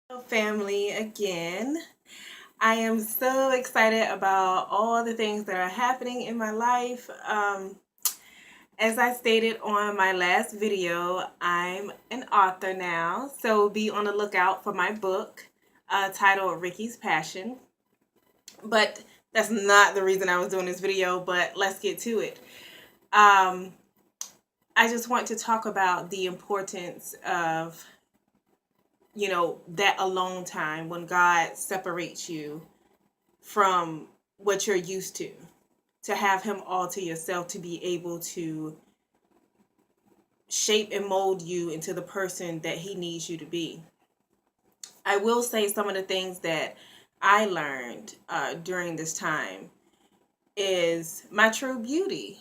Hello, family again. I am so excited about all the things that are happening in my life. As I stated on my last video, I'm an author now, so be on the lookout for my book titled Ricky's Passion. But that's not the reason I was doing this video, but let's get to it. Um, I just want to talk about the importance of that alone time when God separates you from what you're used to have Him all to yourself, to be able to shape and mold you into the person that He needs you to be. I will say some of the things that I learned during this time is my true beauty.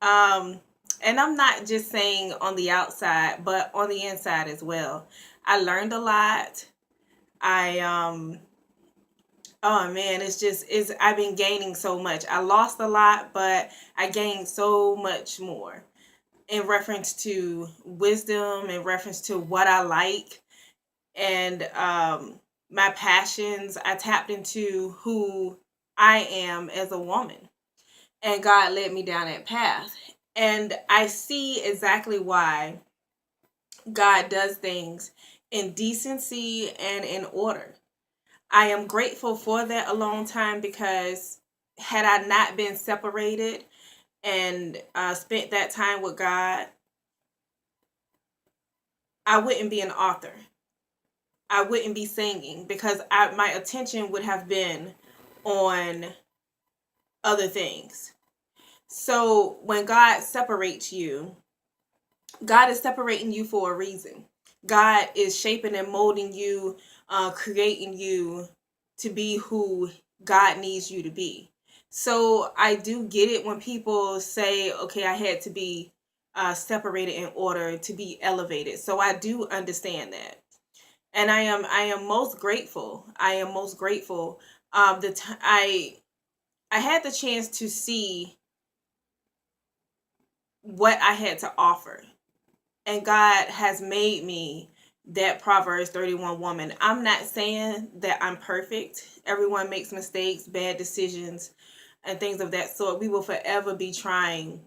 Um, and I'm not just saying on the outside, but on the inside as well. I learned a lot. I Oh man, it's I've been gaining so much. I lost a lot, but I gained so much more in reference to wisdom, in reference to what I like, and my passions. I tapped into who I am as a woman, and God led me down that path. And I see exactly why God does things in decency and in order. I am grateful for that alone time because had I not been separated and spent that time with God, I wouldn't be an author. I wouldn't be singing because my attention would have been on other things. So when God separates you, God is separating you for a reason. God is shaping and molding you, creating you to be who God needs you to be. So I do get it when people say, okay, I had to be separated in order to be elevated. So I do understand that. And I am most grateful. I am most grateful. I had the chance to see what I had to offer, and God has made me that Proverbs 31 woman. I'm not saying that I'm perfect. Everyone makes mistakes, bad decisions, and things of that sort. We will forever be trying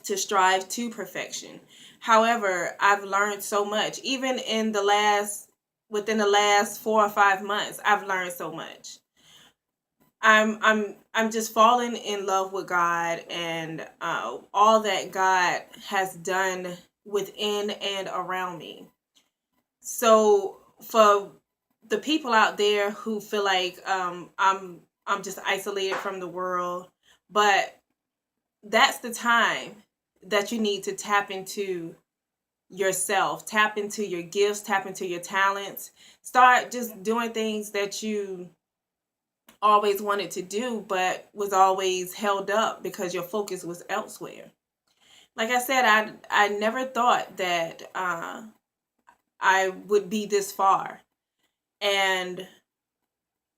to strive to perfection. However, I've learned so much. Even within the last 4 or 5 months, I've learned so much. I'm just falling in love with God and all that God has done within and around me. So for the people out there who feel like I'm just isolated from the world, but that's the time that you need to tap into yourself, tap into your gifts, tap into your talents, start just doing things that you always wanted to do but was always held up because your focus was elsewhere. Like I said, I never thought that I would be this far, and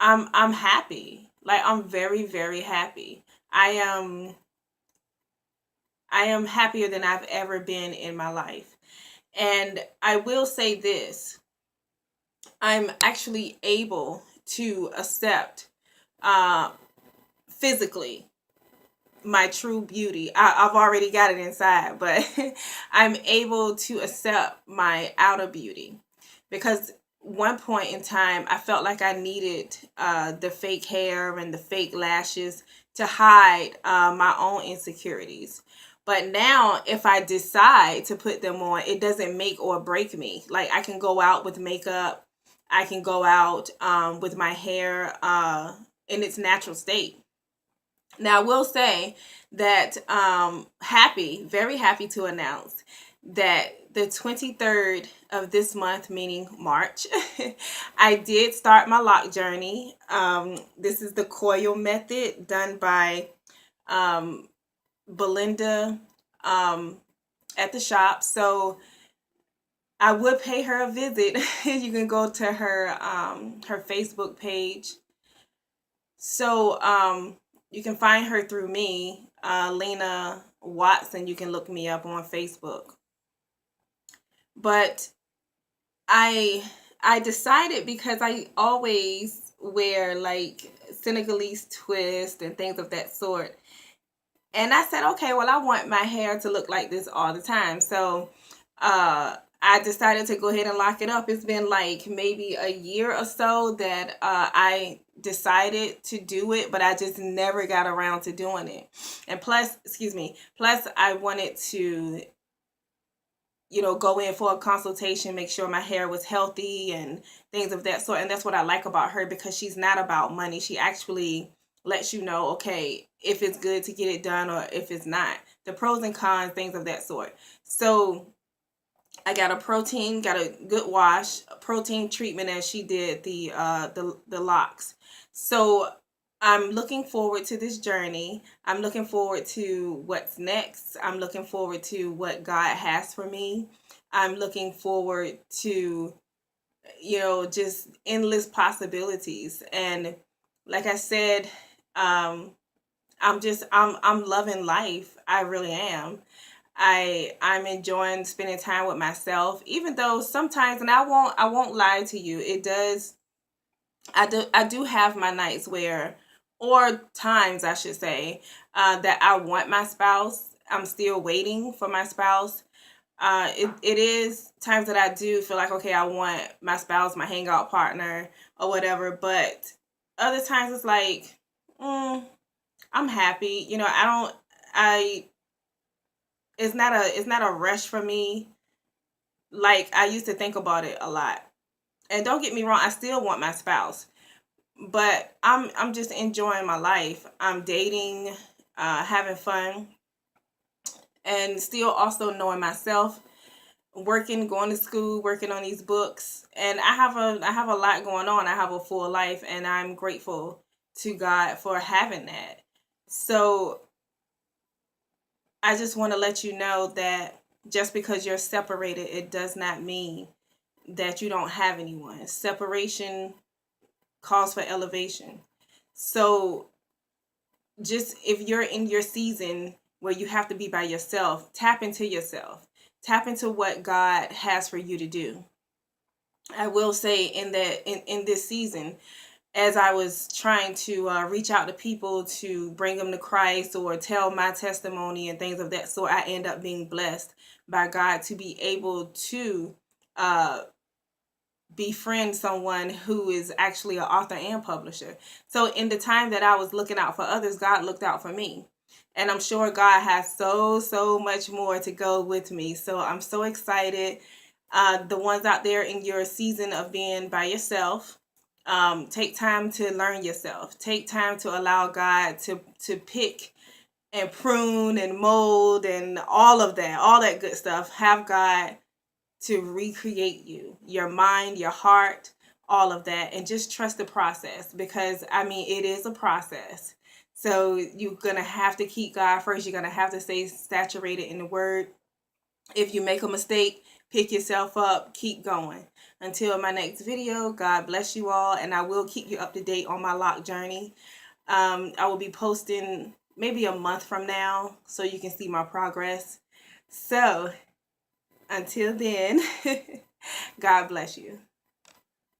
I'm happy. Like I'm very very happy. I am I am happier than I've ever been in my life. And I will say this, I'm actually able to accept uh physically my true beauty. I've already got it inside, but I'm able to accept my outer beauty because one point in time I felt like I needed the fake hair and the fake lashes to hide my own insecurities. But now, if I decide to put them on, it doesn't make or break me. Like I can go out with makeup, I can go out with my hair in its natural state. Now, I will say that very happy to announce that the 23rd of this month, meaning March, I did start my lock journey. This is the coil method done by um, Belinda at the shop. So I would pay her a visit. You can go to her Facebook page. So you can find her through me, Lena Watson. You can look me up on Facebook. But I I decided, because I always wear like Senegalese twist and things of that sort. And I said, okay, well, I want my hair to look like this all the time. So I decided to go ahead and lock it up. It's been like maybe a year or so that I decided to do it, but I just never got around to doing it. And plus, excuse me, plus I wanted to, go in for a consultation, make sure my hair was healthy and things of that sort. And that's what I like about her, because she's not about money. She actually lets you know, okay, if it's good to get it done or if it's not, the pros and cons, things of that sort. So I got a good wash, a protein treatment, as she did the locks. So I'm looking forward to this journey. I'm looking forward to what's next. I'm looking forward to what God has for me. I'm looking forward to, just endless possibilities. And like I said, I'm loving life. I really am. I'm enjoying spending time with myself, even though sometimes, and I won't lie to you, it does, I do have my nights where, or times I should say, that I want my spouse. I'm still waiting for my spouse. It is times that I do feel like, okay, I want my spouse, my hangout partner or whatever, but other times it's like, I'm happy. I it's not a rush for me. Like I used to think about it a lot. And don't get me wrong, I still want my spouse, but I'm just enjoying my life. I'm dating, having fun, and still also knowing myself, working, going to school, working on these books. And I have a lot going on. I have a full life, and I'm grateful to God for having that. So I just want to let you know that just because you're separated, it does not mean that you don't have anyone. Separation calls for elevation. So just if you're in your season where you have to be by yourself, tap into yourself. Tap into what God has for you to do. I will say in this season, as I was trying to reach out to people to bring them to Christ or tell my testimony and things of that sort, I end up being blessed by God to be able to uh, befriend someone who is actually an author and publisher. So in the time that I was looking out for others, God looked out for me. And I'm sure God has so much more to go with me. So I'm so excited. The ones out there in your season of being by yourself, take time to learn yourself. Take time to allow God to pick and prune and mold and all that good stuff. Have God to recreate you, your mind, your heart, all of that, and just trust the process, because I mean, it is a process. So you're gonna have to keep God first. You're gonna have to stay saturated in the Word. If you make a mistake, pick yourself up, keep going. Until my next video, God bless you all, and I will keep you up to date on my lock journey. I will be posting maybe a month from now so you can see my progress. So until then, God bless you.